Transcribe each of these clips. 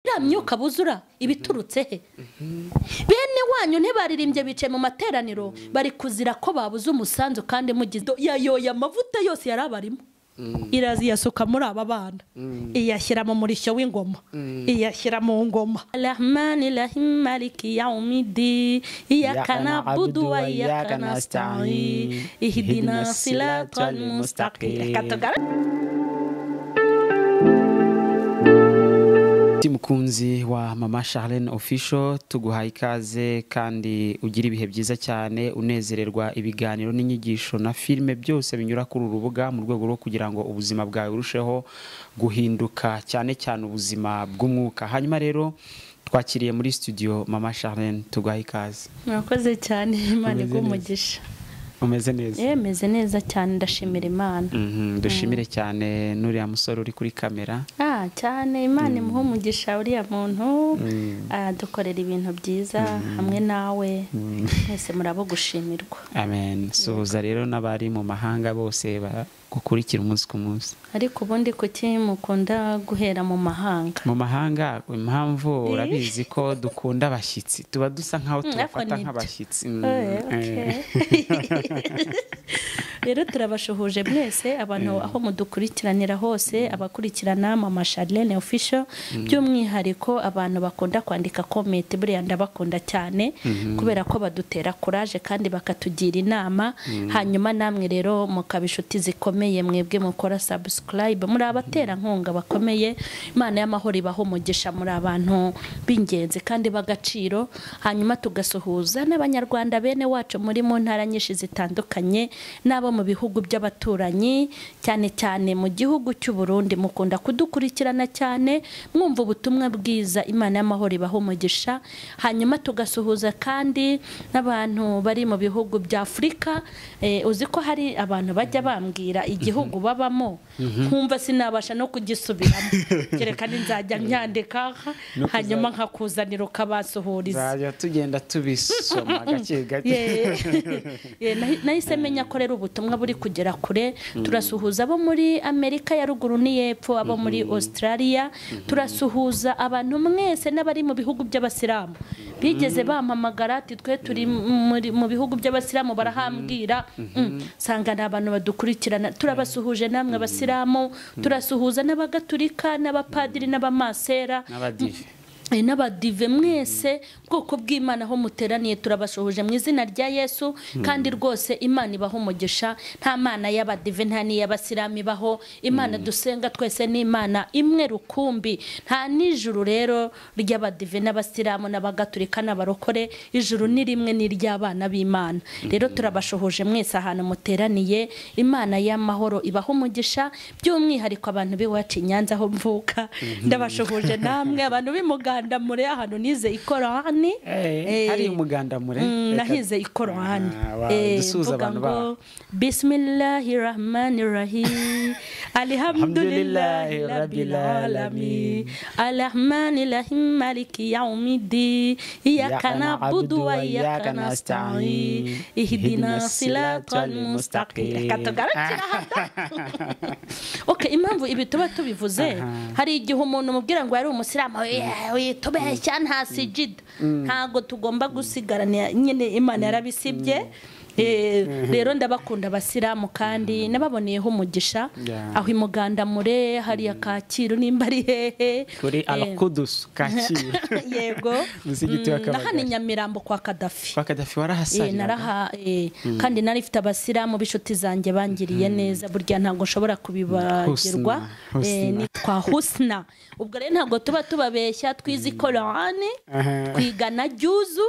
myuka buzura ibiturutse he bene wanyu ntibaririmbye bicaye mu materaniro bari kuzira ko babuze umusanzu kandi mugize yayoya amavuta yose yarabarimo irazi yasuka muri aba bana iyashyira mu murishyo w'ingoma iyashyira mu ngoma Rahmani Rahim Maliki Yaumidi Iyyaka na'budu wa iyyaka nasta'in Ihdinas siratal mustaqim. Mukunzi wa Mama Charlene official tuguhaye ikaze kandi ugira ibihe byiza cyane unezererwa ibiganiro n'inyigisho na filme byose binyura kuri urubuga mu rwego rwo kugira ngo ubuzima bwawe urusheho guhinduka cyane cyane ubuzima bw'umwuka. Hanyuma rero twakiriye muri studio Mama Charlene tuguhaye ikaze. Murakoze cyane Imana igumugisha. Umeze neza? Meze neza cyane ndashimira Imana. Dushimire cyane nuriya musore uri kuri kamera. Cyane Imana imuha umugisha uriya muntu dukorera ibintu byiza hamwe nawe mwese murabo gushimirwa. Amen. Suhuza rero n'abari mu mahanga bose gukurikira umunsi ku munsi. Ariko ubundi kuki mukunda guhera mu mahanga? Mu mahanga impamvu urabizi ko dukunda abashyitsi tuba dusa nkaho tubafata nk'abashyitsi. Rero turabashuhuje mwese abantu aho mudukurikiranira hose abakurikirana Mama Charlene official by'umwihariko abantu bakunda kwandika comment buriya ndabakunda cyane kubera ko badutera courage kandi bakatugira inama hanyuma namwe rero mukabishuti zikomeye mwebwe mukora subscribe muri abatera nkunga bakomeye Imana y'amahoro ibaho umugisha muri abantu b'ingenzi kandi bagaciro hanyuma tugasuhuza n'abanyarwanda bene wacu muri mu ntara nyinshi zitandukanye nabo mu bihugu by'abaturanyi cyane cyane mu gihugu cy'u Burundi mukunda kudukurikirana cyane mwumva ubutumwa bwiza Imana y'amahoro ibaho umugisha hanyuma tugasuhuza kandi n'abantu bari mu bihugu bya Afrika uzi ko hari abantu bajya bambwira igihugu babamo nkumva sinabasha no kugisubiramo kereka nzajya nyandika hanyuma nkakuzanira ukabasuhuriza zajya tugenda tubisoma gake gake nahise menya ko rero ubutumwa buri kugera kure turasuhuza abo muri Amerika ya ruguru n'iyepfo abo muri Australia turasuhuza abantu mwese n'abari mu bihugu by'abasilamu bigeze bampamagara ati twe turi mu bihugu by'abasilamu barahambwira sanga n'abantu badukurikirana turabasuhuje namwe abasilamu turasuhuza n'abagatulika n'abapadiri n'abamasera n'abadive mwese bwoko bw'Imana aho muteraniye turabashuhuje mu izina rya Yesu kandi rwose Imana ibaho umugisha nta mana y'abadive nta n'iy'abasilamu ibaho Imana dusenga twese ni Imana imwe rukumbi nta n'ijuru rero ry'abadive n'abasilamu n'abagatulika n'abarokore ijuru ni rimwe n'iry'abana b'Imana rero turabashuhuje mwese ahantu muteraniye Imana y'amahoro ibaho umugisha by'umwihariko abantu biwacu Nyanza aho mvuka ndabashuhuje namwe abantu b'Imuganda mure ahantu nize Ikorowani hari umuganda mure nahize Ikorowani dusuza abantu ba Bismillahirrahmanirrahim Alhamdulillahi rabbil alamin Arrahmanir rahim Maliki Yaumidi Iyyaka na'budu wa iyyaka nasta'in Ihdinas siratal mustaqim. Okay, impamvu ibi tuba tubivuze hari igihe umuntu mubwira ngo yari umusilamu tubeshya nta sijida ntago tugomba gusigarana nyine Imana yarabisibye rero ndabakunda abasilamu kandi nababoneyeho umugisha aho imuganda mure hari ya Kacyiru nimba ari hehe kuri Al-Qudus Kacyiru yego nahani Nyamirambo kwa Kadafi warahasanye naraha kandi narifite abasilamu bishuti zanjye bangiriye neza burya ntago nshobora kubibagirwa nitwa Husna ubwo rero ntago tuba tubabeshya twize Ikorowani twigana juzu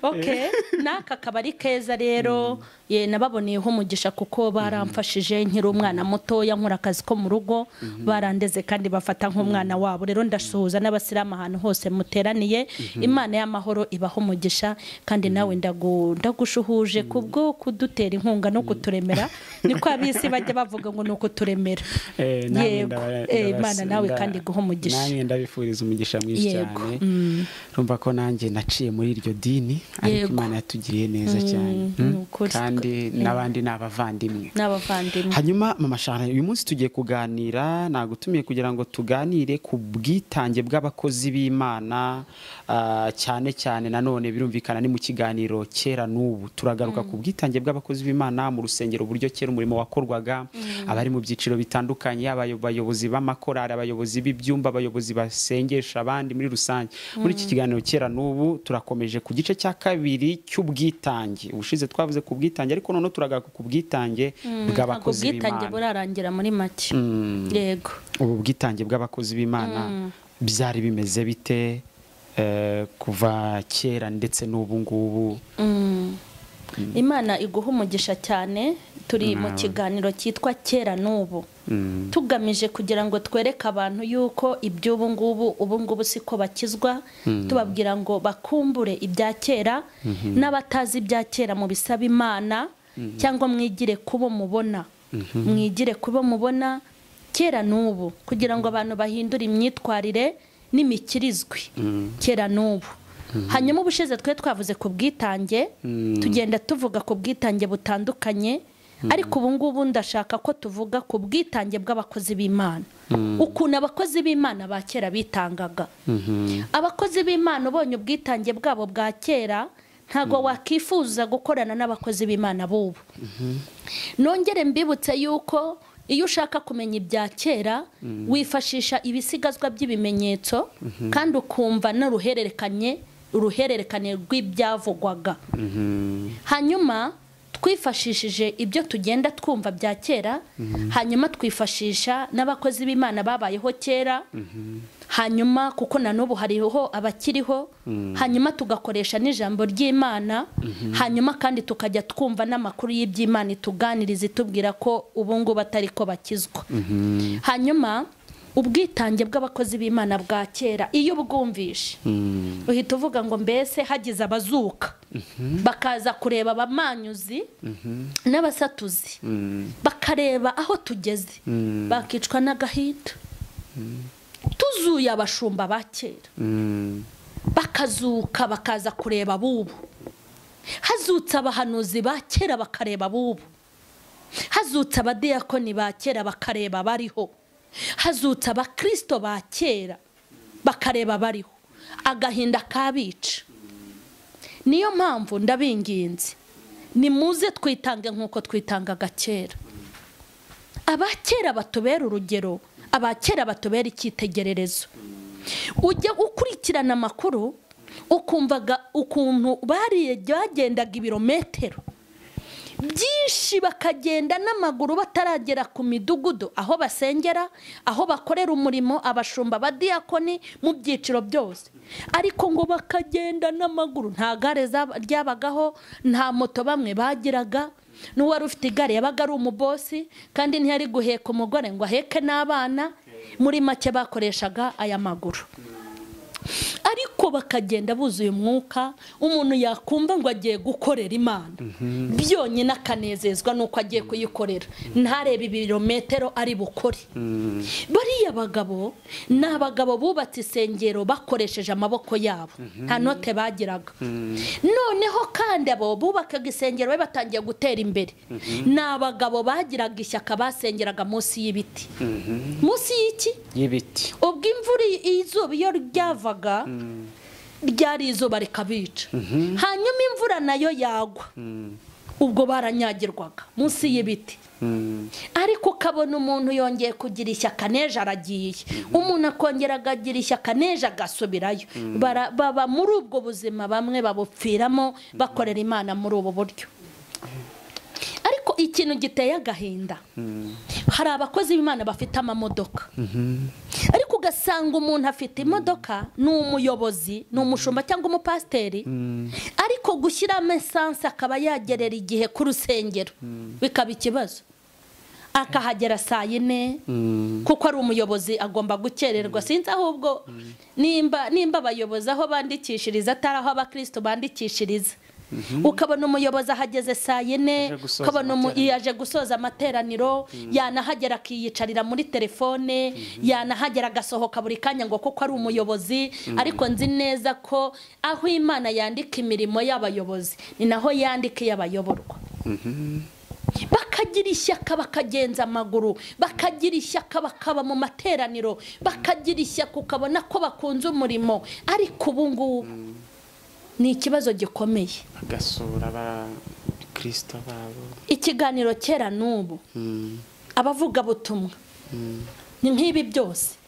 okay naka kabari keza rero nababoneyeho umugisha kuko baramfashije nkiri umwana muto yankora akazi ko mu rugo barandeze kandi bafata nk'umwana wabo rero ndasuhuza n'abasilamu ahantu hose muteraniye Imana y'amahoro ibaho umugisha kandi nawe ndagushuhuje kubwo kudutera inkunga no kuturemera niko abisi bajya bavuga ngo nuko turemera Imana nawe kandi guha umugisha nanjye ndabifuriza umugisha mwinshi cyane rumva ko nanjye nanjye naciye muri iryo dini ariko Imana yatugiriye neza cyane kandi n'abandi n'abavandimwe hanyuma mama Charlene uyu munsi tugiye kuganira nagutumiye kugira ngo tuganire ku bwitange bw'abakozi b'Imana cyane cyane nanone birumvikana ni mu kiganiro Kera n'ubu turagaruka ku bwitange bw'abakozi b'Imana mu rusengero uburyo kera umurimo wakorwaga abari mu byiciro bitandukanye abayobozi b'amakorari abayobozi b'ibyumba abayobozi basengesha abandi muri rusange muri iki kiganiro Kera n'ubu turakomeje ku gice cya kabiri cy'ubwitange ubushize twavuze ku bwitange ariko none turagaruka ku bwitange bw'abakozi b'Imana ubwitange burarangira muri make yego ubu bwitange bw'abakozi b'Imana byari bimeze bite kuva kera ndetse n'ubu ngubu Imana iguha umugisha cyane turi mu kiganiro cyitwa Kera n'ubu tugamije kugira ngo twereke abantu yuko iby'ubu ngubu siko bakizwa tubabwira ngo bakumbure ibya kera n'abatazi ibya kera mu bisaba Imana cyangwa mwigire kubo mubona kera n'ubu kugira ngo abantu bahindure imyitwarire n'imikirizwe kera n'ubu hanyuma ubushize twavuze ku bwitange tugenda tuvuga ku bwitange butandukanye ariko ubu ngubu ndashaka ko tuvuga ku bwitange bw'abakozi b'Imana ukuntu abakozi b'Imana ba kera bitangaga abakozi b'Imana ubonye ubwitange bwabo bwa kera ntago wakifuza gukorana n'abakozi b'Imana bubu nongere mbibutse yuko iyo ushaka kumenya ibya kera wifashisha ibisigazwa by'ibimenyetso kandi ukumva uruhererekane rw'ibyavugwaga hanyuma twifashishije ibyo tugenda twumva bya kera hanyuma twifashisha n'abakozi b'Imana babayeho kera hanyuma kuko na n'ubu hariho abakiriho hanyuma tugakoresha n'ijambo ry'Imana hanyuma kandi tukajya twumva n'amakuru y'iby'Imana tuganiriza itubwira ko ubu ngubu atari ko bakizwa hanyuma ubwitange bw'abakozi b'Imana bwa kera iyo ubwumvishe uhita uvuga ngo mbese hagize abazuka bakaza kureba abamanyuzi n'abasatuzi bakareba aho tugeze bakicwa n'agahinda tuzuye abashumba ba kera bakazuka bakaza kureba bubu hazutse abahanuzi ba kera bakareba bubu hazutse abadiyakoni ba kera bakareba bariho hazutse abakristo ba kera bakareba bariho agahinda kabica niyo mpamvu ndabinginze nimuze twitange nk'uko twitangaga kera abakera batubera urugero abakera batubera icyitegererezo ujya ukurikirana amakuru ukumvaga ukuntu bagendaga ibirometero byinshi bakagenda n'amaguru bataragera ku midugudu aho basengera aho bakorera umurimo abashumba abadiyakoni mu byiciro byose ariko ngo bakagenda n'amaguru nta gare ryabagaho nta moto bamwe bagiraga n'uwari ufite igare yabaga ari umubosi kandi ntiyari guheka umugore ngo aheke n'abana muri make bakoreshaga aya maguru ariko bakagenda buzuye umwuka umuntu yakumva ngo agiye gukorera Imana byonyine akanezezwa nuko agiye kuyikorera ntarebe ibirometero ari bukore bariya bagabo ni abagabo bubatse isengero bakoresheje amaboko yabo nta note bagiraga noneho kandi abo bubakaga isengero batangiye gutera imbere ni abagabo bagiraga ishyaka basengeraga munsi y'ibiti munsi y'iki y'ibiti ubwo imvura izuba iyo ryavaga ryari izuba rikabica hanyuma imvura nayo yagwa ubwo baranyagirwaga munsi y'ibiti ariko ukabona umuntu yongeye kugira ishyaka neje aragiye umuntu akongera akagira ishyaka neje agasubirayo baba muri ubwo buzima bamwe babupfiramo bakorera Imana muri ubu buryo ariko ikintu giteye agahinda hari abakozi b'Imana bafite amamodoka ariko ugasanga umuntu afite imodoka ni umuyobozi ni umushumba cyangwa umupasiteri ariko gushyiramo esanse akaba yagerera igihe ku rusengero bikaba ikibazo akahagera saa 4 kuko ari umuyobozi agomba gukererwa sinzi ahubwo nimba abayobozi aho bandikishiriza atari aho abakristo bandikishiriza ukabona umuyobozi ahageze saa 4 ukabona yaje gusoza amateraniro yanahagera akiyicarira muri telefone yanahagera agasohoka buri kanya ngo kuko ari umuyobozi ariko nzi neza ko aho Imana yandika imirimo y'abayobozi ni naho yandika y'abayoborwa bakagira ishyaka bakagenza amaguru bakagira ishyaka bakaba mu materaniro bakagira ishyaka ukabona ko bakunze umurimo ariko ubu ngubu ni ikibazo gikomeye bagasura ba Kristo babo ikiganiro kera n'ubu abavuga butumwa ni nk'ibi byose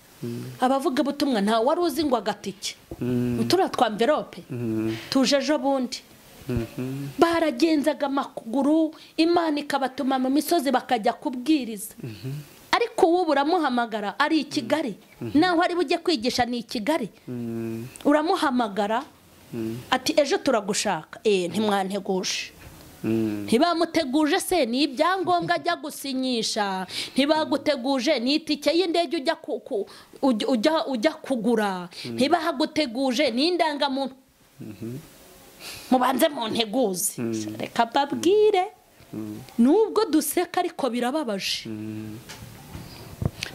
abavuga butumwa nta wari uzi ngo agatike turatwa envelope tujejo bundi baragenzaga amaguru Imana ikabatuma mu misozi bakajya kubwiriza ariko ubu uramuhamagara ari i Kigali naho ari bujye kwigisha ni i Kigali uramuhamagara ati ejo turagushaka ntimwanteguje ntibamuteguje se ni ibyangombwa ajya gusinyisha ntibaguteguje ni itike y'indege ujya kugura ntibahaguteguje ni indangamuntu mubanze mu nteguzi reka babwire nubwo duseka ariko birababaje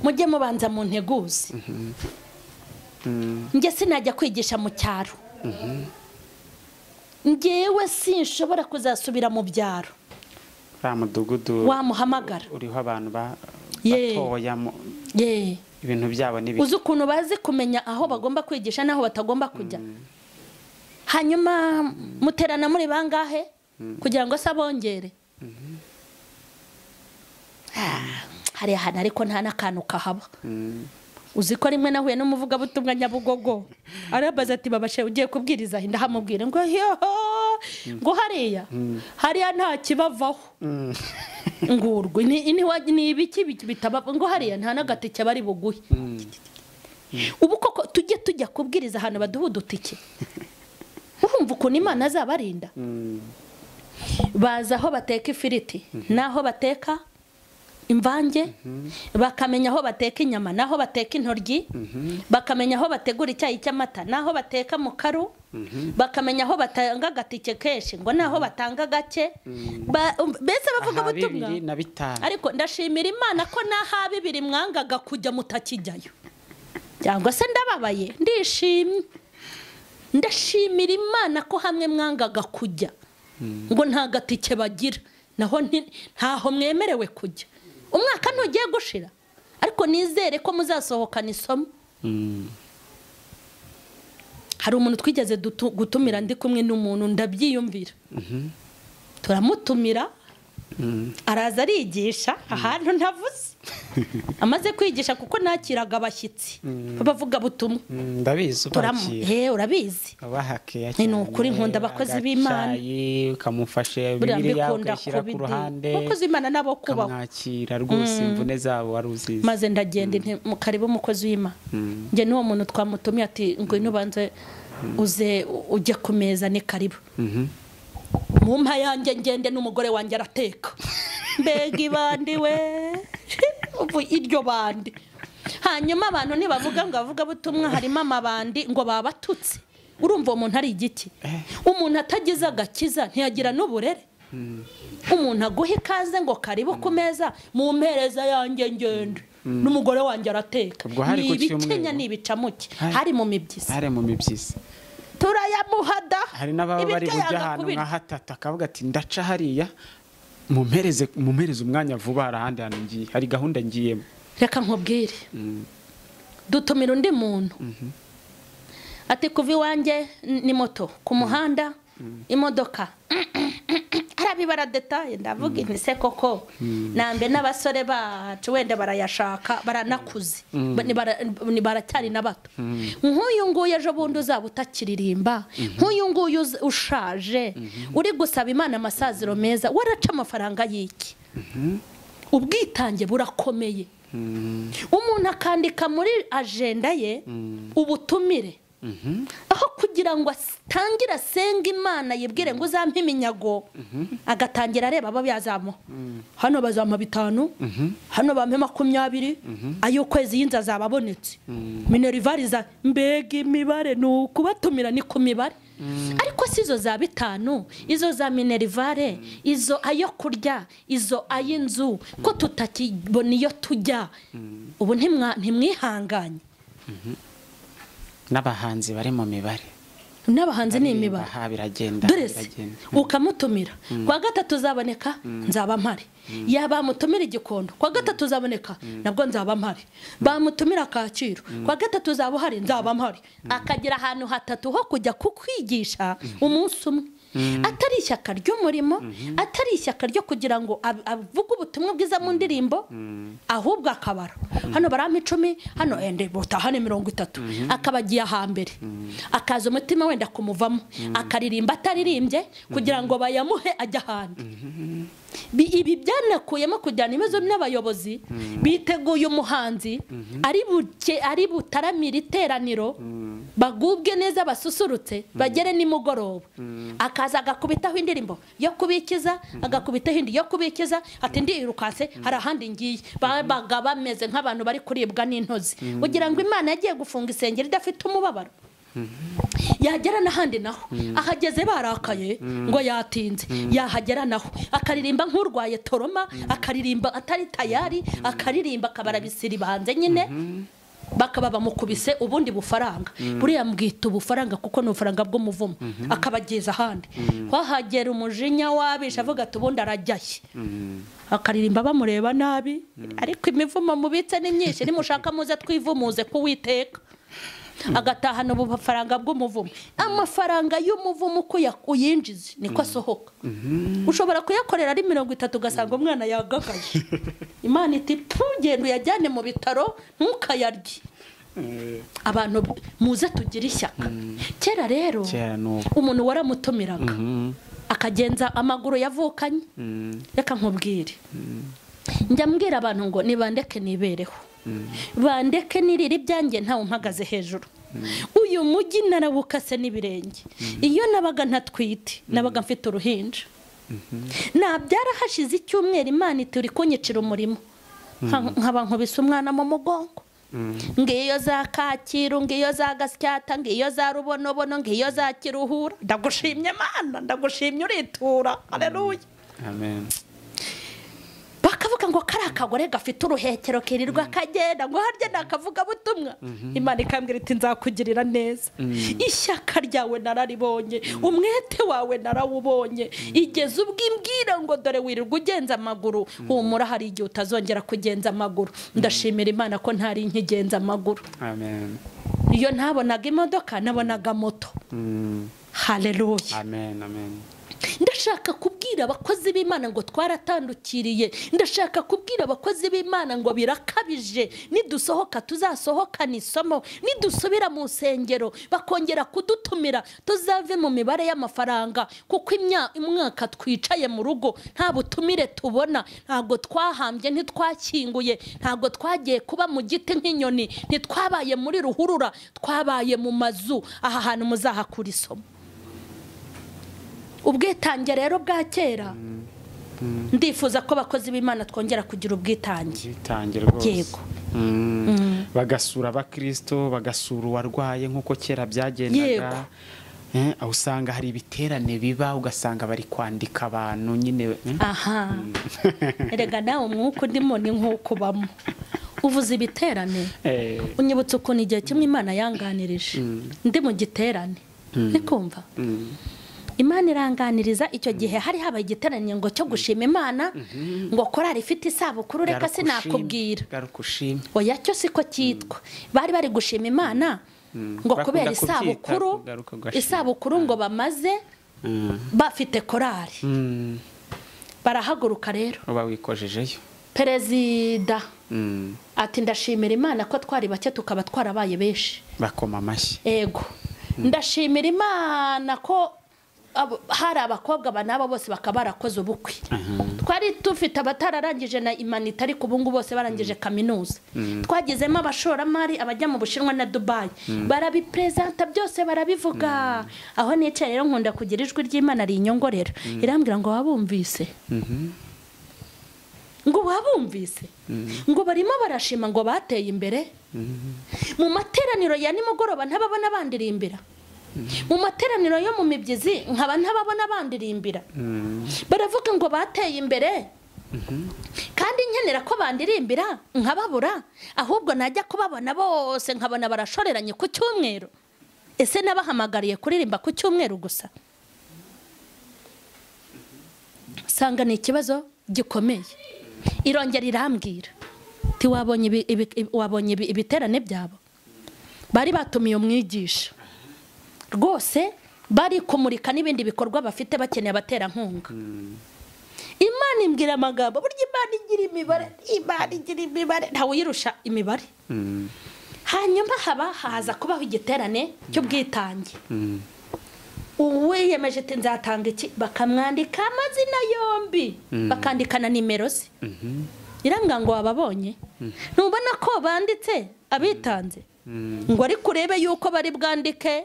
mujye mubanza mu nteguzi njye sinajya kwigisha mu cyaro njyewe sinshobora kuzasubira mu byaro wa mudugudu wamuhamagara uriho abantu batoya ibintu byabo n'ibiki uzi ukuntu bazi kumenya aho bagomba kwigisha n'aho batagomba kujya hanyuma muterana muri bangahe kugira ngo se abongere hari ahantu ariko nta n'akantu kahaba uzi ko rimwe nahuye n'umuvuga butumwa Nyabugogo arabaza ati babashe ugiye kubwiriza hinda hamubwire ngo ngo hariya nta kibavaho ngurwe ni ibiki bitaba ngo hariya nta n'agatike bari buguhe ubu koko tujya kubwiriza ahantu baduha udutike urumva ukuntu Imana azabarinda baza aho bateka ifiriti naho bateka imvange bakamenya aho bateka inyama naho bateka intoryi bakamenya aho bategura icyayi cy'amata naho bateka mu karu bakamenya aho batanga agatike kenshi ngo naho batanga gake bese bavuga butumwa ariko ndashimira Imana ko naha 2 mwangaga kujya mutakijyayo cyangwa se ndababaye ndishimye ndashimira Imana ko hamwe mwangaga kujya ngo nta gatike bagira naho ntaho mwemerewe kujya umwaka ntugiye gushira ariko nizere ko muzasohokana isomo hari umuntu twigeze gutumira ndi kumwe n'umuntu ndabyiyumvira turamutumira araza arigisha ahantu ntavuze amaze kwigisha kuko nakiraga abashyitsi bavuga butumwa ndabizi urabizi abahakeya cyane ni ukuri nkunda abakozi b'Imana ukamufashe Bibiliya ukashyira ku ruhande abakozi b'Imana nabo kubaho kamwakira rwose imvune zabo waruzize maze ndagenda mu karibu umukozi w'Imana nge n'uwo muntu twamutumye ati ngo inubanze uze ujye ku meza ni karibu mumpa yanjye ngende n'umugore wanjye arateka mbega ibandi we ubu iryo bandi hanyuma abantu nibavuga ngo avuga butumwa harimo amabandi ngo babatutse urumva uwo muntu ari igiki umuntu atagize agakiza ntiyagira n'uburere umuntu aguha ikaze ngo karibu ku meza mu mpereza yanjye ngende n'umugore wanjye arateka ni ibikenya ni ibicamuke hari mu mibyizi turayamuhada hari n'ababa bari bujya ahantu nka hatata akavuga ati ndaca hariya mumpereze umwanya vuba harahandi hantu ngiye hari gahunda ngiyemo reka nkubwire dutumira undi muntu ati kuva iwanjye ni moto ku muhanda imodoka arabibara detaye ndavuga nti se koko nambe n'abasore bacu wenda barayashaka baranakuze ni baracyari nabato nk'uyu nguyu ejo bundi uzaba utakiririmba nk'uyu nguyu ushaje uri gusaba Imana amasaziro meza waraca amafaranga y'iki ubwitange burakomeye umuntu akandika muri agenda ye ubutumire aho kugira ngo atangire asenga Imana yibwire ngo uzampe iminyago agatangira areba abo byazamo hano bazampa 5 hano bampe 20 ayo kwezi y'inza zababonetse minerivariza mbega imibare nukubatumira ni ku mibare ariko si izo za 5 izo za minerivare izo ayo kurya izo ay'inzu ko tutakibona iyo tujya ubu ntimwihanganye n'abahanzi bari mu mibare n'abahanzi ni imibare biragenda ukamutumira kwa gatatu uzaboneka nzaba mpari yaba mutumira igikondo kwa gatatu uzaboneka nabwo nzaba mpari bamutumira Kacyiru kwa gatatu uzaba uhari nzaba mpari akagira ahantu hatatu ho kujya kukwigisha umunsi umwe atari ishyaka ry'umurimo atari ishyaka ryo kugira ngo avuge ubutumwa bwiza mu ndirimbo ahubwo akabara hano barampa 10 hano ende butahane 30 akabagiye ahambere akaza umutima wenda kumuvamo akaririmba ataririmbye kugira ngo bayamuhe ajya ahandi ibi byanakuyemo kujyana ibibazo n'abayobozi biteguye umuhanzi ari butaramira iteraniro bagubwe neza basusurutse bagere nimugoroba akaza agakubitaho indirimbo yo kubikiza agakubitaho indi yo kubikiza ati ndirukanse hari ahandi ngiye babaga bameze nk'abantu bari kuribwa n'intozi ugira ngo Imana yagiye gufunga isengero idafite umubabaro yagera n'ahandi naho ahageze barakaye ngo yatinze yahagera naho akaririmba nk'urwaye toroma akaririmba atari tayari akaririmba akabarabisiri banze nyine bakaba bamukubise ubundi bufaranga buriya mbwita ubufaranga kuko ni ubufaranga bw'umuvumo akabageza ahandi wahagera umujinya wabisha avuga ati ubundi arajyaye akaririmba bamureba nabi ariko imivumo mubitse ni myinshi nimushaka muze twivumuze kuwiteka agatahana ubufaranga bw'umuvumo amafaranga y'umuvumo uko yakuyinjize niko asohoka ushobora kuyakorera ari 30 ugasanga umwana yagagaye Imana iti pugenda uyajyane mu bitaro ntukayarye abantu muze tugira ishyaka kera rero umuntu waramutumiraga akagenza amaguru yavukanye reka nkubwire njya mbwira abantu ngo nibandeke nibereho bandeke niriri byanjye ntawe mpagaze hejuru uyu mujyi narawukase n'ibirenge iyo nabaga ntatwite nabaga mfite uruhinja byarahashize icyumweru Imana ituri kunyicira umurimo nkaba nkubise umwana mu mugongo ngiyo za Kacyiru ngiyo za Gasyata ngiyo za Rubonobono ngiyo za Kiruhura ndagushimye Mana ndagushimye uritura haleluya amen bakavuga ngo kari akagore gafite uruhekero kirirwa kagenda ngo harya nakavuga butumwa Imana ikambwira iti nzakugirira neza ishyaka ryawe nararibonye umwete wawe narawubonye igeze ubwimbwira ngo dore wirirwa ugenza amaguru humura hari igihe utazongera kugenza amaguru ndashimira Imana ko ntari nkigenza amaguru amen iyo ntabonaga imodoka nabonaga moto haleluya amen amen ndashaka kubwira abakozi b'Imana ngo twaratandukiriye ndashaka kubwira abakozi b'Imana ngo birakabije nidusohoka tuzasohokana isomo nidusubira mu nsengero bakongera kudutumira tuzave mu mibare y'amafaranga kuko imwaka twicaye mu rugo nta butumire tubona ntago twahambye ntitwakinguye ntago twagiye kuba mu giti nk'inyoni ntitwabaye muri ruhurura twabaye mu mazu aha hantu muzahakura isomo ubwitange rero bwa kera ndifuza ko abakozi b'Imana twongera kugira ubwitange yego bagasura abakristo bagasura uwarwaye nk'uko kera byagendaga aho usanga hari ibiterane biba ugasanga bari kwandika abantu nyine aha erega nawe umwuka ndimo ni nk'uko bamo uvuze ibiterane unyibutse ukuntu igihe kimwe Imana yanganirije ndi mu giterane nikumva Imana iranganiriza icyo gihe hari habaye igiterane ngo cyo gushima Imana ngo korari ifite isabukuru reka sinakubwira oya cyo siko cyitwa bari gushima Imana ngo kubera isabukuru ngo bamaze bafite korari barahaguruka rero bawikojejeyo perezida ati ndashimira Imana ko twari bake tukaba twarabaye benshi bakoma amashyi yego ndashimira Imana ko hari abakobwa banaba bose bakabarakoze ubukwe twari dufite abatararangije na imanita ariko ubungu bose barangije kaminuza twagezemo abashoramari abajya mu Bushinwa na Dubai barabipresenta byose barabivuga aho nicaye rero nkunda kugira ijwi ry'Imana rinyongorera irambwira ngo wabumvise ngo barimo barashima ngo bateye imbere mu materaniro ya nimugoroba ntababona bandirimbira mu materaniro yo mu mibyizi nkaba ntababona bandirimbira baravuga ngo bateye imbere kandi nkenera ko bandirimbira nkababura ahubwo najya kubabona bose nkabona barashoreranye ku cyumweru ese nabahamagariye kuririmba ku cyumweru gusa sanga ni ikibazo gikomeye irongera irambwira ti wabonye ibiterane byabo bari batumiye umwigisha rwose bari kumurika n'ibindi bikorwa bafite bakeneye abaterankunga Imana imbwira amagambo burya Imana igira imibare ntawe uyirusha imibare hanyuma haza kubaho igiterane cy'ubwitange uwiyemeje ati nzatanga iki bakamwandika amazina yombi bakandikana nimero ze iranga ngo wababonye ntubona ko banditse abitanze ngo ari kurebe yuko bari bwandike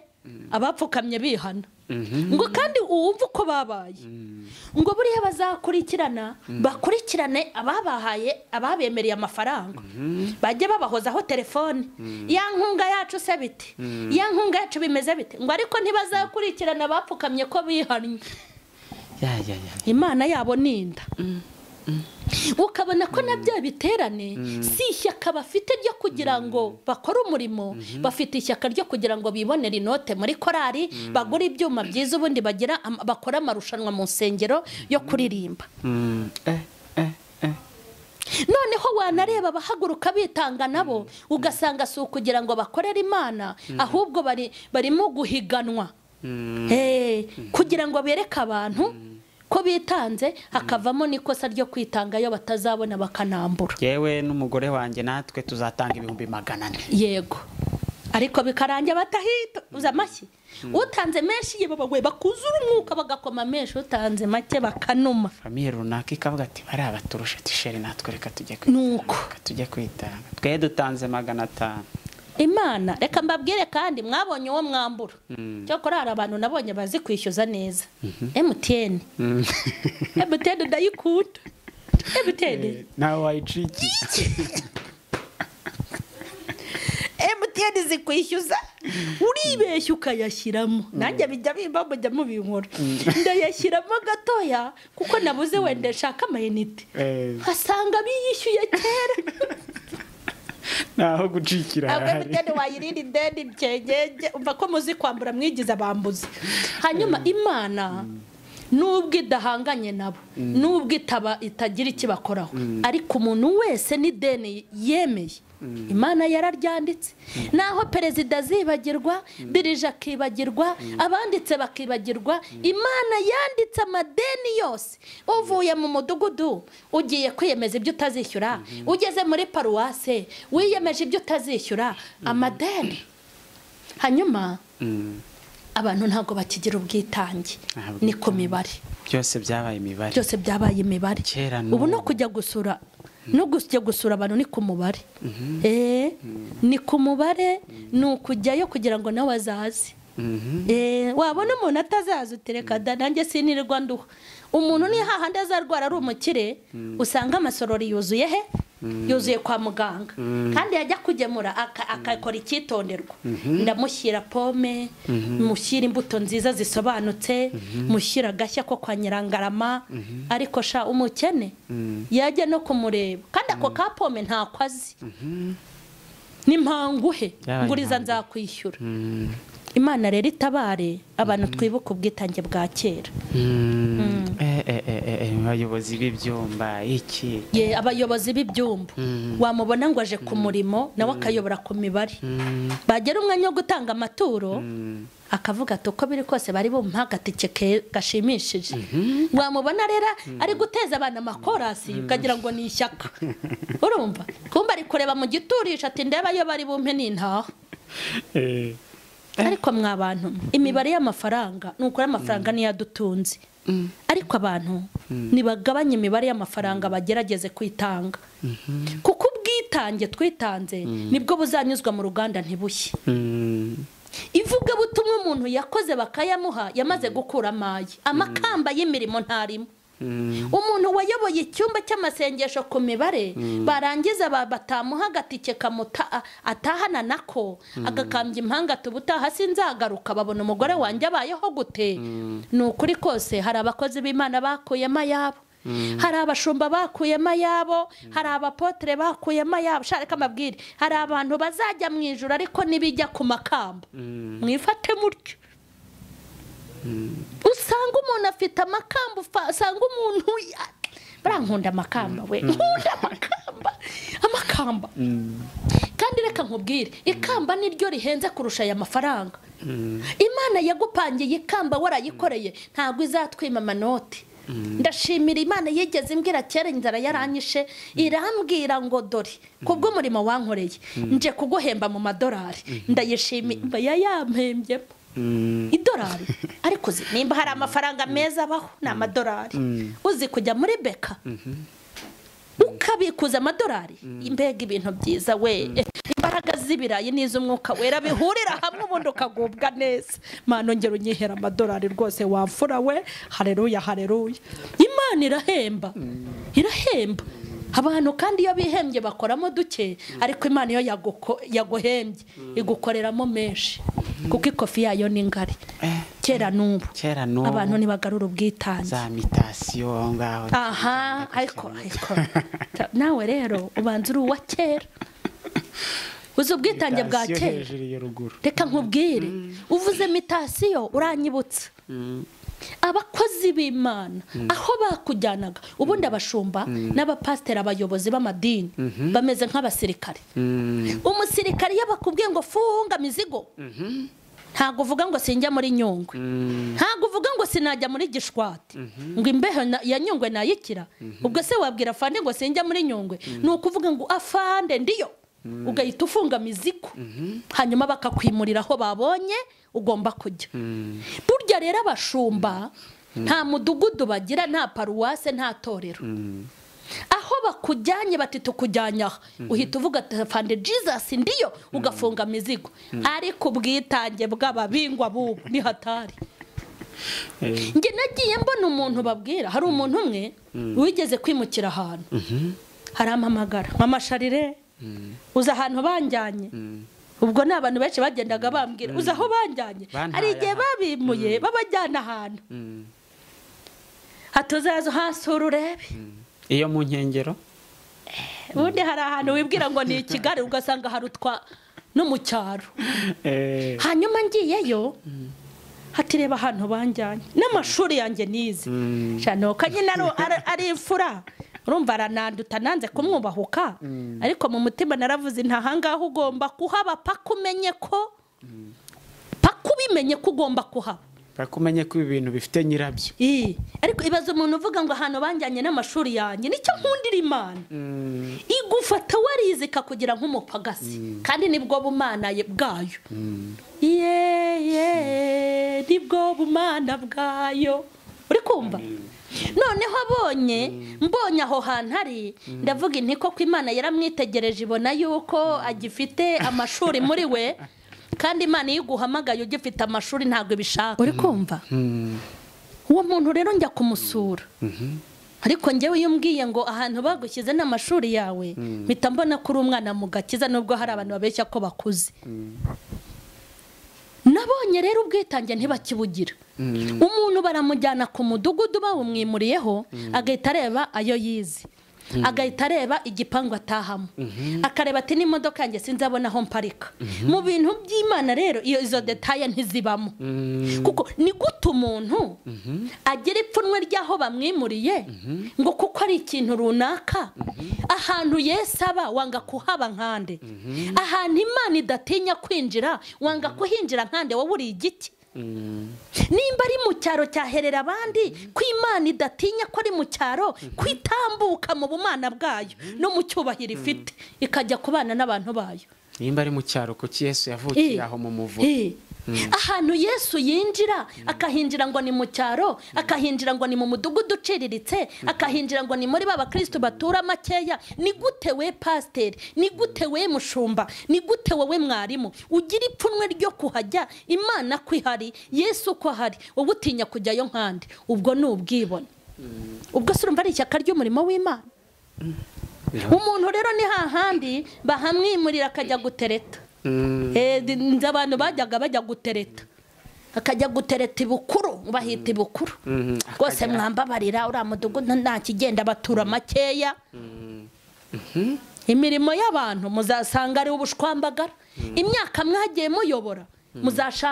abapfukamye bihana ngo kandi uwumva uko babaye ngo buriya bazakurikirana bakurikirane ababahaye ababemereye amafaranga bajye babahozaho telefone ya nkunga yacu se biti ya nkunga yacu bimeze bite ngo ariko ntibazakurikirana abapfukamye ko bihannye Imana yabo ninda ukabona ko nabyo biterane si ishyaka bafite ryo kugira ngo bakore umurimo bafite ishyaka ryo kugira ngo bibonere inote muri korari bagura ibyuma byiza ubundi bakora amarushanwa mu nsengero yo kuririmba noneho wanareba abahaguruka bitanga nabo ugasanga si ukugira ngo bakorere Imana ahubwo barimo guhiganwa kugira ngo bereke abantu ko bitanze hakavamo n'ikosa ryo kwitangayo batazabona bakanambura yewe n'umugore wanjye natwe tuzatanga 400. yego ariko bikarangira batahita uza amashyi utanze menshi yebabagwe bakuzura umwuka bagakoma menshi utanze make bakanuma famille runaka ikavuga ati bari abaturusha tisheri natwe reka tujye kwitanga twe dutanze 500. Imana reka mbabwire kandi mwabonye uwo mwambura cyo korara abantu nabonye bazi kwishyuza neza MTN ndayikunda MTN nawe wayiciki MTN zikwishyuza uribeshya ukayashyiramo nanjye bijya bimba mujya mubinkora ndayashyiramo gatoya kuko nabuze wenda nshaka amayinite hasanga biyishyuye kera naho gucikira ahari MTN wayirindi ndende cyegeje umva ko muzi kwambura mwigiza bambuze hanyuma Imana nubwo idahanganye nabo nubwo itagira ikibakoraho ariko umuntu wese ni deni yemeye Imana yararyanditse naho perezida zibagirwa dirije akibagirwa abanditse bakibagirwa Imana yanditse amadeni yose uvuye mu mudugudu ugiye kwiyemeza ibyo utazishyura ugeze muri paruwase wiyemeje ibyo utazishyura amadeni hanyuma abantu ntago bakigira ubwitange ni ku mibare byose byabaye imibare ubu no kujya gusura abantu ni ku mubare ni ku mubare ni ukujyayo kugira ngo nawe azaze wabona umuntu atazaza utereka nanjye sinirirwa nduha umuntu ni hahandi azarwara ari umukire usanga amasorori yuzuye yuzuye kwa muganga kandi yajya kugemura akakora icyitonderwa ndamushyira pome mushyira imbuto nziza zisobanutse mushyira agashya ko kwa Nyirangarama ariko sha umukene yajya no kumureba kandi ako ka pome ntakwazi n'impanguhe nguriza nzakwishyura Imana rero itabare abantu twibuka ubwitange bwa kera abayobozi b'ibyumba iki abayobozi b'ibyumba wamubona ngo aje ku murimo nawe akayobora ku mibare bagera umwanya wo gutanga amaturo akavuga ati uko biri kose bari bumpa agatike gashimishije wamubona rero ari guteza abana amakorasi ukagira ngo ni ishyaka urumva kumba ari kureba mu giturisha ati ndeba yo bari bumpe n'intaho ariko mwabantu imibare y'amafaranga nuko amafaranga niyo adutunze ariko abantu nibagabanye imibare y'amafaranga bagerageze kwitanga kuko ubwitange twitanze nibwo buzanyuzwa mu ruganda ntibushye ivuga butumwe umuntu yakoze bakayamuha yamaze gukura amaye amakamba y'imirimo ntarimo umuntu wayoboye icyumba cy'amasengesho ku mibare barangiza batamuha agatike atahana nako agakambya impanga tubutaha sinzagaruka babona umugore wanjye abayeho gute ni ukuri kose hari abakozi b'Imana bakuyemo ayabo hari abashumba bakuyemo ayabo hari abapotre bakuyemo ayabo shareka amabwire hari abantu bazajya mu ijuru ariko nibijya ku makamba mwifate mutyo usanga umuntu afite amakamba usanga umuntu barankunda amakamba we nkunda amakamba kandi reka nkubwire ikamba niryo rihenze kurusha aya mafaranga Imana yagupangiye ikamba warayikoreye ntago izatwima amanoti ndashimira Imana yigeze imbwira kera inzara yaranyishe irambwira ngo dore kubwo umurimo wankoreye nje kuguhemba mu madolari ndayishimira yayampembye idolari ariko nimba hari amafaranga meza abaho ni amadolari uzi kujya muri beka ukabikuza amadolari imbega ibintu byiza we imbaraga z'ibirayi n'iz'umwuka wera bihurira hamwe ubundi ukagubwa neza Mana ngero nyihera amadolari rwose wamfura we haleluya haleluya Imana irahemba abantu kandi iyo bihembye bakoramo duke ariko Imana iyo yaguhembye igukoreramo menshi kuko ikofi yayo ni ngari kera n'ubu abantu nibagarura ubwitange za mitasiyo ngaho ariko nawe rero ubanza uri uwa kera uzi ubwitange bwa kera reka nkubwire uvuze mitasiyo uranyibutsa abakozi b'Imana aho bakujyanaga ubundi abashumba n'abapasiteri abayobozi b'amadini bameze nk'abasirikare umusirikare yabakubwiye ngo funga mizigo ntago uvuga ngo sinjya muri Nyungwe ntago uvuga ngo sinajya muri Gishwati ngo imbeho ya Nyungwe nayikira ubwo se wabwira afande ngo sinjya muri Nyungwe nuko uvuga ngo afande ndiyo ugahita ufunga mizigo hanyuma bakakwimurira aho babonye ugomba kujya burya rero abashumba nta mudugudu bagira nta paruwase nta torero aho bakujyanye bati tukujyanya uhita uvuga afande Jesus ndiyo ugafunga mizigo ariko ubwitange bw'ababingwa bubu ni hatari nge nagiye mbona umuntu babwira hari umuntu umwe wigeze kwimukira ahantu harampamagara amasharire uza ahantu banjyanye ubwo ni abantu benshi bagendaga bambwira uza aho banjyanye ari igihe babimuye babajyana ahantu hatuzazo hasura urebe iyo mu nkengero ubundi hari ahantu wibwira ngo ni Kigali ugasanga harutwa no mu cyaro hanyuma ngiyeyo hatireba ahantu banjyanye n'amashuri yanjye nize cyane ko nyine ari imfura urumva arananduta nanze kumwubahuka ariko mu mutima naravuze ntahangaho ugomba kuhaba pakumenye ko pakubimenye ko ugomba kuhaba bakumenye ko ibintu bifite nyirabyo ariko ibaza umuntu uvuga ngo ahantu banjyanye n'amashuri yanjye nicyo nkundira Imana igufata warizika kugira nk'umupagasi kandi nibwo bumana bwayo nibwo bumana bwayo uri kumva noneho mbonye aho hantu hari ndavuga intiko ko Imana yaramwitegereje ibona yuko agifite amashuri muri we kandi Imana yiguhamagaye ugifite amashuri ntabwo bishaka uri kumva uwo muntu rero njya kumusura ariko njyewe iyo umbwiye ngo ahantu bagushyize n'amashuri yawe mpita mbona ko uri umwana mu gakiza nubwo hari abantu babeshya ko bakuze nabonye rero ubwitange ntibakibugira umuntu baramujyana ku mudugudu bawumwimuriyeho agahita areba ayo yize agahita areba igipangu atahamo akareba ati n'imodoka yanjye sinzabona aho mparika mu bintu by'Imana rero izo detaye ntizibamo kuko ni gute umuntu agira ipfunwe ry'aho bamwimuriye ngo kuko ari ikintu runaka ahantu Yesu aba wanga kuhaba nkande ahantu Imana idatinya kwinjira wanga kuhinjira nkande wowe uri igiki nimba ari mu cyaro cyaherera abandi ko Imana idatinya ko ari mu cyaro kwitambuka mu bumana bwayo no mu cyubahiro ifite ikajya kubana n'abantu bayo nimba ari mu cyaro ko Yesu yavukiye aho mu muvugo ahantu Yesu yinjira akahinjira ngo ni mu cyaro akahinjira ngo ni mu mudugudu uciriritse akahinjira ngo ni muri b'abakristo batura makeya ni gute we pasiteri ni gute we mushumba ni gute wowe mwarimu ugira ipfunwe ryo kuhajya Imana ko ihari Yesu ko ahari wowe utinya kujyayo nkande ubwo ni ubwibone ubwo se urumva ari ishyaka ry'umurimo w'Imana. Umuntu rero ni hahandi bahamwimurira akajya gutereta. Nzi abantu bajya gutereta, akajya gutereta ibukuru, bahita ibukuru rwose. Mwambabarira uriya mudugudu nta kigenda, batura makeya. Imirimo y'abantu muzasanga ari ubushwambagara. Imyaka mwagiye muyobora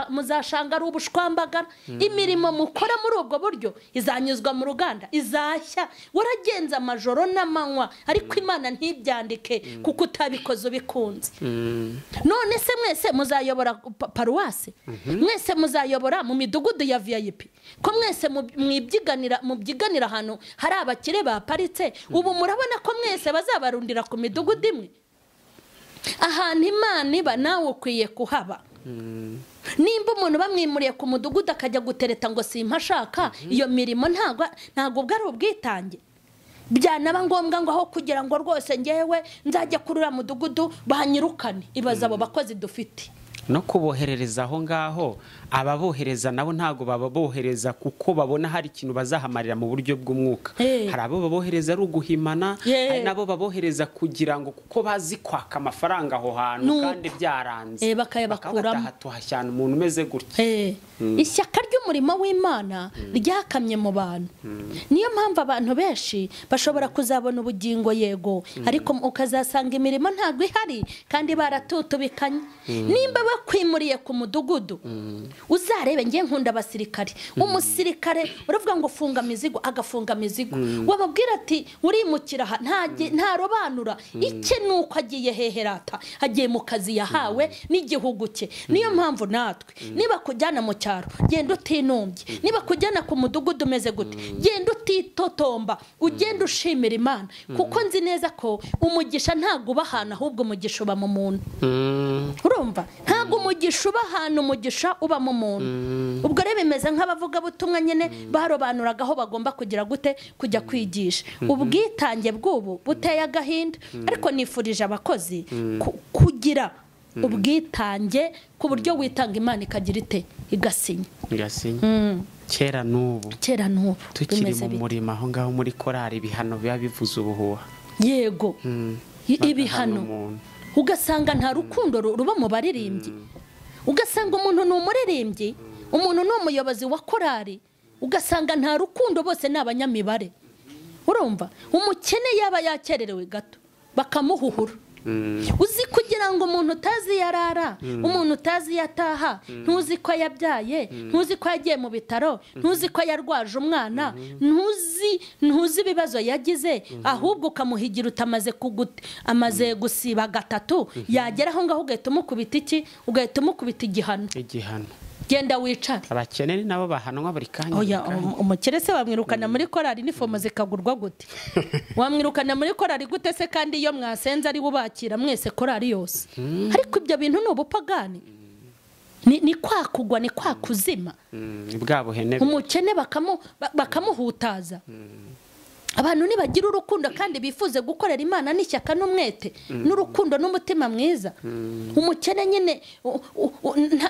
muzashanga ari ubushwambagara. Imirimo mukora muri ubwo buryo izanyuzwa mu ruganda, izashya. Waragenza amajoro n'amanywa, ariko Imana ntibyandike kuko utabikoze ubikunze. None se mwese muzayobora paruwase, mwese muzayobora mu midugudu ya VIP, ko mwese mubyiganira ahantu hari abakire baparitse. Ubu murabona ko mwese bazabarundira ku midugudu imwe. Ahantu Imana iba nawe ukwiye kuhaba. Nimba umuntu bamwimuriye ku mudugudu akajya gutereta ngo simpashaka, iyo mirimo ntago bwari ubwitange. Byanaba ngombwa ngo aho kugira ngo rwose ngewe nzajya kurura mudugudu banyirukane. Ibaza abo bakozi dufite no kuboherereza aho ngaho. Ababohereza nabo ntago babohereza kuko babona hari ikintu bazahamarira mu buryo bw'umwuka. Hari abo babohereza ari uguhimana, hari nabo babohereza kugira ngo kuko bazi kwaka amafaranga aho hantu kandi byaranze bakayabakuramo, tuhashyana umuntu umeze gutya. Ishyaka ry'umurimo w'Imana ryakamye mu bantu. Niyo mpamvu abantu benshi bashobora kuzabona ubugingo, yego, ariko ukazasanga imirimo ntago ihari kandi baratutubikanye. Nimba bakwimuriye ku mudugudu, uzarebe ngiye nkunda abasirikare. Umusirikare uravuga ngo funga mizigo, agafunga mizigo. Wababwira ati urimukira nta robanura icye nuko agiye heherata, agiye mu kazi yahawe n'igihugu cye. Niyo mpamvu natwe niba kujyana mu cyaro genda utinumbye, niba kujyana ku mudugudu umeze gute genda utitotomba, ugenda ushimira Imana, kuko nzi neza ko umugisha ntago uba ahantu, ahubwo umugisha uba mu muntu. Urumva, ntago umugisha uba ahantu, umugisha uba mu muntu. Ubwo rero bimeze nk'abavuga butumwa nyene barobanuraga aho bagomba kugira gute kujya kwigisha. Ubwitange bw'ubu buteye agahinda, ariko nifurije abakozi kugira ubwitange ku buryo witanga, Imana ikagira ite igasinya. Kera n'ubu tukiri mu murimo aho ngaho muri korari, ibihano biba bivuze ubuhuha. Yego, ibihano ugasanga nta rukundo ruba mu baririmbyi. Ugasanga umuntu ni umuririmbyi, umuntu ni umuyobozi wa korari, ugasanga nta rukundo, bose ni abanyamibare. Urumva, umukene yaba yakererewe gato bakamuhuhura. Uzi kugira ngo umuntu utazi yarara, umuntu utazi yataha, ntuzi ko yabyaye, ntuzi ko yagiye mu bitaro, ntuzi ko yarwaje umwana, ntuzi ibibazo yagize, ahubwo ukamuhigira amaze gusiba gatatu, yagera aho ngaho ugahita umukubita iki, ugahita umukubita igihano. Genda wicare. Abakene nabo bahanwa buri kanya. Oya, umukire se wamwirukana muri korari n'ifomo zikagurwa gute? Wamwirukana muri korari gute se kandi iyo mwasenze ari bubakira mwese korari yose? Ariko ibyo bintu ni ubupagani. Ni kwakugwa, ni kwakuzima. Bwa buhene. Umukene bakamuhutaza. Abantu nibagira urukundo kandi bifuze gukorera Imana n'ishyaka n'umwete n'urukundo n'umutima mwiza. Umukene nyine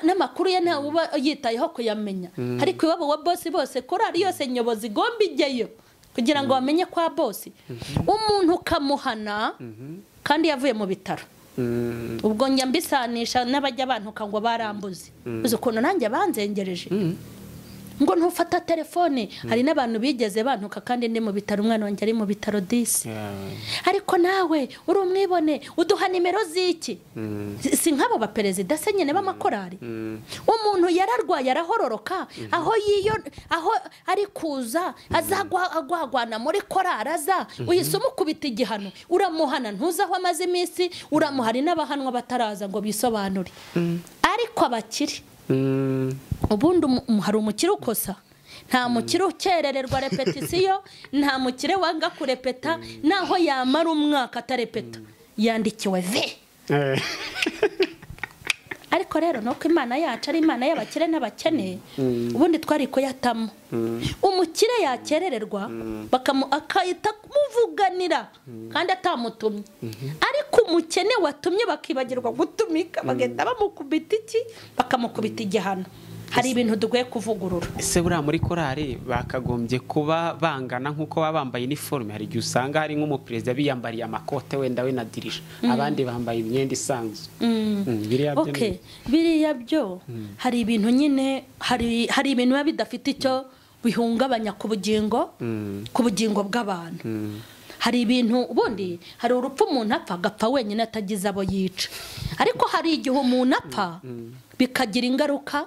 n'amakuru ye nta uba yitayeho kuyamenya, ariko iwabo wa boss bose korari yose nyobozi igomba ijyeyo kugira ngo bamenye kwa boss. Umuntu ukamuhana kandi yavuye mu bitaro, ubwo njya mbisanisha n'abajya abantu ngo barambuze. Uzi ukuntu nanjye banzengereje ngo ntufata telefone. Hari n'abantu bigeze bantuka kandi ndi mu bitaro, umwana wanjye ari mu bitaro 10. Ariko nawe uri umwibone uduha nimero z'iki? Si nk'abo ba perezida se nyene b'amakorari. Umuntu yararwaye arahororoka, aho ari kuza azagwagwana muri koraraza, uhise umukubita igihano, uramuhana, ntuzaho amaze iminsi, uramuhari n'abahanwa bataraza ngo bisobanure. Ariko abakiri ubundi hari umukire ukosa, nta mukire ukerererwa repetisiyo, nta mukire wanga kurepeta, naho yamara umwaka atarepeta yandikiwe ve. Ariko rero nuko Imana yacu ari Imana y'abakire n'abakene, ubundi twari ko yatamo. Umukire yakerererwa akayita kumuvuganira kandi atamutumye, ariko umukene watumye bakibagirwa gutumika, bagenda bamukubita iki, bakamukubita igihano. hari ibintu dukwiye kuvugurura. Ese buriya muri korari bakagombye kuba bangana nk'uko baba bambaye iniforume? Hari igihe usanga hari nk'umuperezida biyambariye amakote wenda we na dirija, abandi bambaye imyenda isanzwe. Biriya byo hari ibintu nyine, hari ibintu biba bidafite icyo bihungabanya ku bugingo bw'abantu. Hari ibintu ubundi, hari urupfu umuntu apfa agapfa wenyine atagize abo yica, ariko hari igihe umuntu apfa bikagira ingaruka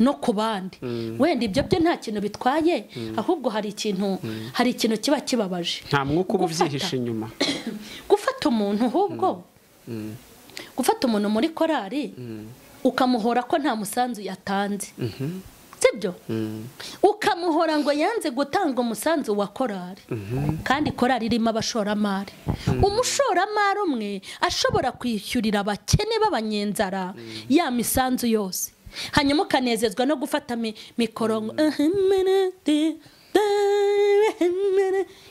no ku bandi. Wenda ibyo byo nta kintu bitwaye, ahubwo hari ikintu kiba kibabaje. Nta mwuka uba ubyihishe inyuma. Gufata umuntu ahubwo gufata umuntu muri korari ukamuhora ko nta musanzu yatanze, sibyo? Ukamuhora ngo yanze gutanga umusanzu wa korari, kandi korari irimo abashoramari. Umushoramari umwe ashobora kwishyurira abakene b'abanyenzara ya misanzu yose, hanyuma ukanezezwa no gufata mikoro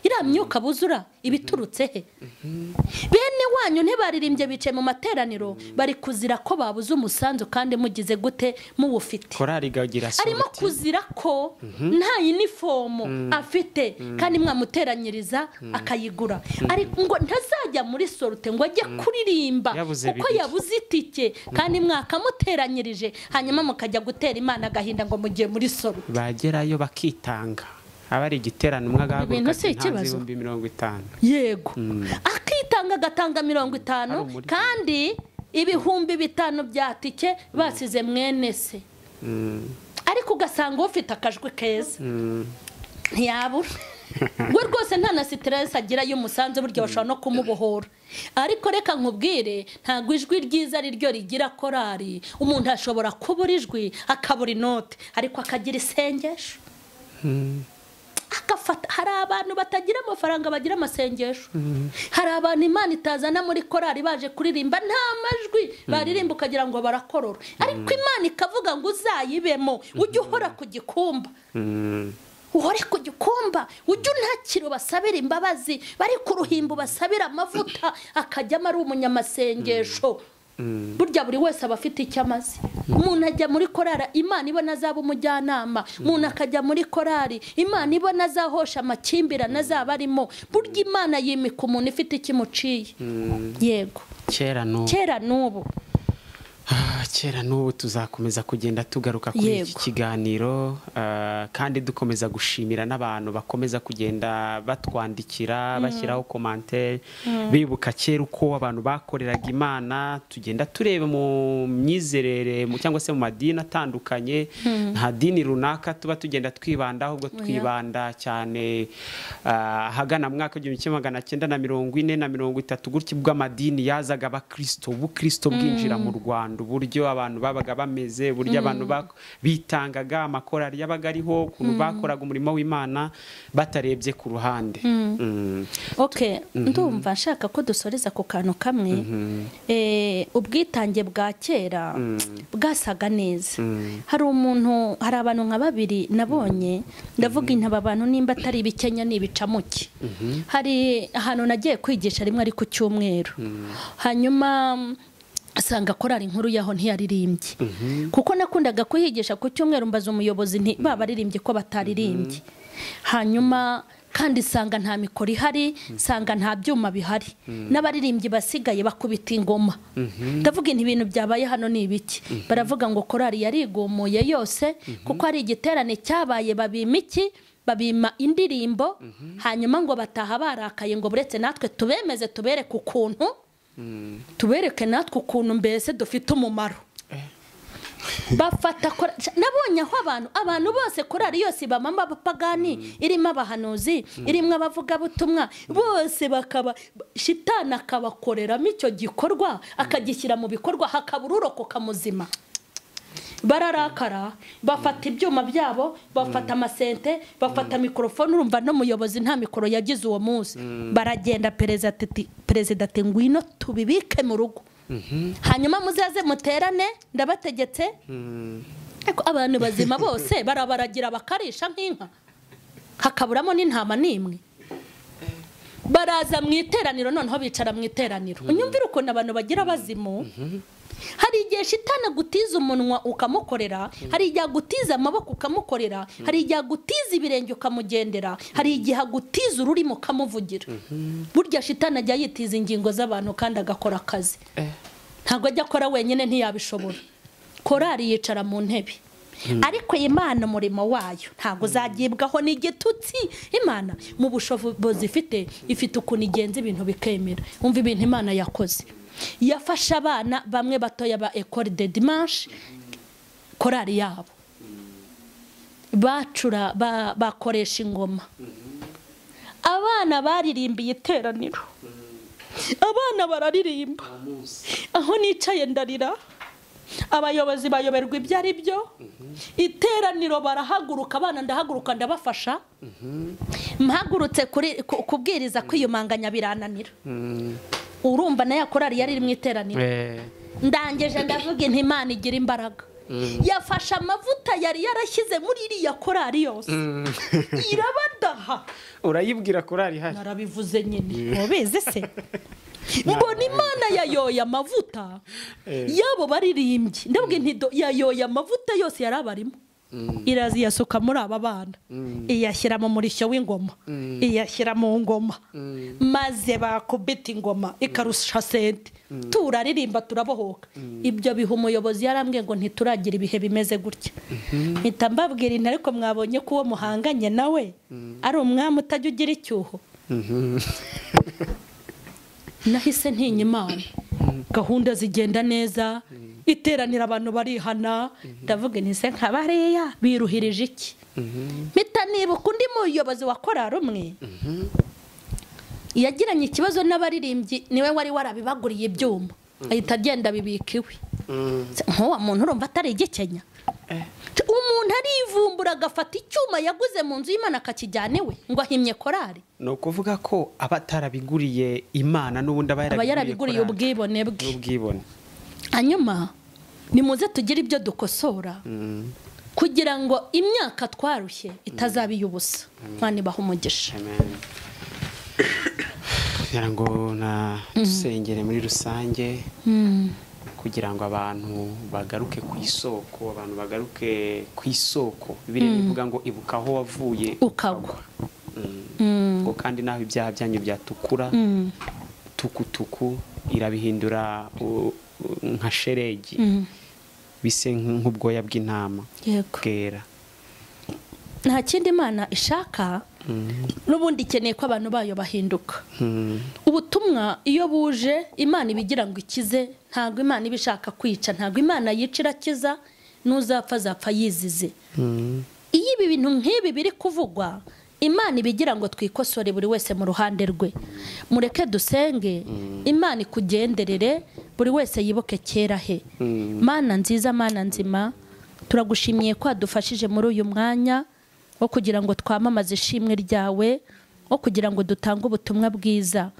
iriya myuka buzura ibiturutse he? Bene wanyu ntibaririmbye bicaye mu materaniro bari kuzira ko babuze umusanzu, kandi mugize gute muwufite? Korari gagira sorti, arimo kuzira ko nta uniform afite, kandi mwamuteranyiriza akayigura, ariko ngo ntazajya muri sorte ngo ajye kuririmba kuko yabuze itike, kandi mwakamuteranyirije, hanyuma mukajya gutera Imana agahinda ngo mugiye muri sorte. Bagerayo bakitanga, abari igiterano umwe agahaguruka ntanze 50. Yego, akitanga agatanga 50, kandi 500 bya tike basize mwene se. Ariko ugasanga ufite akajwi keza ntiyabura. We rwose nta na stress agira y'umusanzu, buryo bashobora no kumubohora. Ariko reka nkubwire, ntago ijwi ryiza ari ryo rigira korari. Umuntu ashobora kubura ijwi akabura inote, ariko akagira isengesho. Hari abantu batagira amafaranga bagira amasengesho. Hari abantu Imana itazana muri korari baje kuririmba nta majwi baririmba ukagira ngo barakorora, ariko Imana ikavuga ngo uzayibemo, ujye uhora ku gikumba. Uhore ku gikumba, ujye untakira basabira imbabazi, bari ku ruhimbo basabira amavuta, akajyamo ari umunyamasengesho. Burya buri wese aba afite icyo amaze. Umuntu ajya muri korari Imana ibona azaba umujyanama, umuntu akajya muri korari Imana ibona azahosha amakimbirane azaba arimo. Burya Imana yimika umuntu ifite ikimuciye. Yego, kera n'ubu kera n'ubu tuzakomeza kugenda tugaruka kuri iki kiganiro, kandi dukomeza gushimira n'abantu bakomeza kugenda batwandikira bashyiraho commentaire bibuka kera uko abantu bakoreraga Imana. Tugenda tureba mu myizerere cyangwa se mu madini atandukanye, nta dini runaka tuba tugenda twibanda, ahubwo twibanda cyane hagana mu mwaka 1940 na 30 gutyo bw'amadini yazaga abakristo, ubukristo bwinjira mu Rwanda, uburyo abantu babaga bameze, uburyo abantu bitangaga, amakorari yabaga ariho, ukuntu bakoraga umurimo w'Imana batarebye ku ruhande. Ndumva nshaka ko dusoreza ku kantu kamwe. Ubwitange bwa kera bwasaga neza. Hari abantu nka babiri nabonye, ndavuga intaba abantu nimba atari ibikenya n'ibicamuke. Hari ahantu nagiye kwigisha rimwe ari ku cyumweru, hanyuma asanga korari inkuru yaho ntiyaririmbye, kuko nakundaga kuhigisha ku cyumweru mbaza umuyobozi nti baba aririmbye ko bataririmbye. Hanyuma kandi sanga nta mikoro ihari, sanga nta byuma bihari, n'abaririmbyi basigaye bakubita ingoma. Ndavuga ibintu byabaye hano ni ibiki? Baravuga ngo korari yarigumuye yose, kuko hari igiterane cyabaye babima indirimbo, hanyuma ngo bataha barakaye ngo buretse natwe tubemeze tubereke ukuntu tubereke natwe ukuntu mbese dufite umumaro. Bafata nabonye aho abantu bose korari yose bamama bapagani, irimo abahanuzi, irimo abavuga butumwa, bose bakaba shitana akabakoreramo icyo gikorwa, akagishyira mu bikorwa, hakabura urokoka muzima. Bararakara, bafata ibyuma byabo, bafata amasente, bafata mikrofone. Urumva no muyobozi nta mikoro yagize uwo munsi. Baragenda perezida ati ngwino tubibike mu rugo, hanyuma muzaze muterane ndabategetse. Ariko abantu bazima bose barabaragira bakarisha nk'inka, hakaburamo n'intama n'imwe. Baraza mu iteraniro, noneho bicara mu iteraniro. Unyumvira ukuntu abantu bagira bazimu. hari igihe shitani agutiza umunwa ukamukorera, hari igihe agutiza amaboko ukamukorera, hari igihe agutiza ibirenge ukamugendera, hari igihe agutiza ururimi ukamuvugira. Burya shitani ajya yitiza ingingo z'abantu kandi agakora akazi. Ntabwo ajya akora wenyine, ntiyabishobora. Korari yicara mu ntebe, ariko Imana umurimo wayo ntabwo uzagibwaho n'igitutsi. Imana mu bushobozi ifite ukuntu igenza ibintu bikemera. Umva ibintu Imana yakoze. Yafasha abana bamwe batoya ba École de Dimanche, korari yabo bacura bakoresha ingoma. Abana baririmbiye iteraniro, abana bararirimba, aho nicaye ndarira. Abayobozi bayoberwa ibyo ari byo. Iteraniro barahaguruka, abana ndahaguruka ndabafasha. Mpagurutse kubwiriza kwiyumanganya birananira. Urumva na ya korari yari iri mu iteraniro. Ndangeje ndavuga inti Imana igira imbaraga. Yafasha amavuta yari yarashyize muri iriya korari yose, irabadaha. Urayibwira korari hari? Narabivuze nyine, mubizi se. Mbona Imana yayoye amavuta yabo baririmbye. Ndabwe ntido yayoye amavuta yose yarabarimo. Irazi yasuka muri aba bana, iyashyira mu murishyo w'ingoma, iyashyira mu ngoma, maze bakubita ingoma ikarusha sente. Turaririmba turabohoka. Ibyo biha umuyobozi yarambwiye ngo ntituragira ibihe bimeze gutya. Mpita mbabwira inti ariko mwabonye ko uwo muhanganye nawe ari umwami utajya ugira icyuho. Nahise ntinya Imana. Gahunda zigenda neza, iteranira abantu barihana. Ndavuga nti se nkabariya biruhirije iki? Mpita nibuka undi muyobozi wa korari umwe yagiranye ikibazo n'abaririmbyi, niwe wari warabibaguriye ibyuma, ahita agenda bibika iwe. Nko muntu urumva atari igikenya. Umuntu arivumbura agafata icyuma yaguze mu nzu y'Imana akakijyana iwe ngo ahimye korari. No kuvuga ko abatarabiguriye Imana n'ubundi abayarabiguriye ubwibone bwe. Hanyuma nimuze tugire ibyo dukosora kugira ngo imyaka twarushye itazabiye ubusa. Imana ibahe umugisha. Kugira ngo na dusengere muri rusange, kugira ngo abantu bagaruke ku isoko, abantu bagaruke ku isoko. Bibiliya ivuga ngo ibuka aho wavuye ukagwa. Ngo kandi naho ibyaha byanyu byatukura, tukutuku irabihindura nka sheregi, bise nk'ubwoya bw'intama bwera. Nta kindi Imana ishaka, n'ubundi ikeneye ko abantu bayo bahinduka. Ubutumwa iyo buje Imana ibigira ngo ikize, ntabwo Imana ibishaka kwica, ntabwo Imana yica irakiza, n'uzapfa azapfa yizize. Iyo ibi bintu nk'ibi biri kuvugwa, Imana ibigira ngo twikosore buri wese mu ruhande rwe. Mureke dusenge, Imana ikugenderere, buri wese yibuke kera he. Mana nziza, Mana nzima, turagushimiye ko adufashije muri uyu mwanya wo kugira ngo twamamaze ishimwe ryawe, wo kugira ngo dutange ubutumwa bwiza.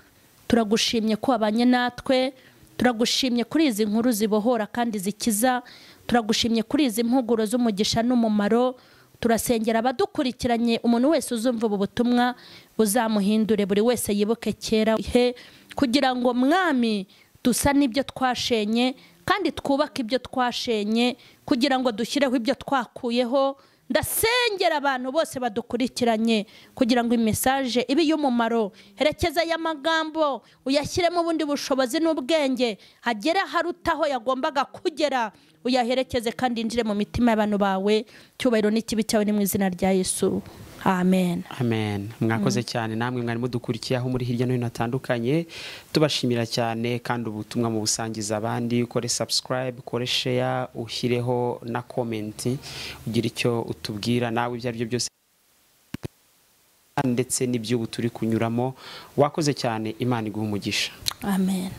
Turagushimye ko abanye natwe, turagushimye kuri izi nkuru zibohora kandi zikiza, turagushimye kuri izi mpuguro z'umugisha n'umumaro. Turasengera abadukurikiranye, umuntu wese uzumva ubu butumwa buzamuhindure, buri wese yibuke kera he, kugira ngo Mwami dusa n'ibyo twashenye kandi twubake ibyo twashenye, kugira ngo dushyireho ibyo twakuyeho. Ndasengera abantu bose badukurikiranye kugira ngo imesaje ibe y'umumaro. Herekeza aya magambo uyashyiremo ubundi bushobozi n'ubwenge, hagere harutaho yagombaga kugera. Uyaherekeze kandi injire mu mitima y'abantu bawe. Cyubahiro n'ikibi cyawe ni mu izina rya Yesu. Amen. Amen. Mwakoze cyane namwe mwari mudukurikiye aho muri hirya no hino hatandukanye. Tubashimira cyane kandi ubutumwa mu busangiza abandi. Ukore subscribe, ukore share, ushyireho na comment, ugira icyo utubwira nawe ibyo ari byo byose ndetse n'iby'ubu turi kunyuramo. Wakoze cyane, Imana iguhe umugisha. Amen.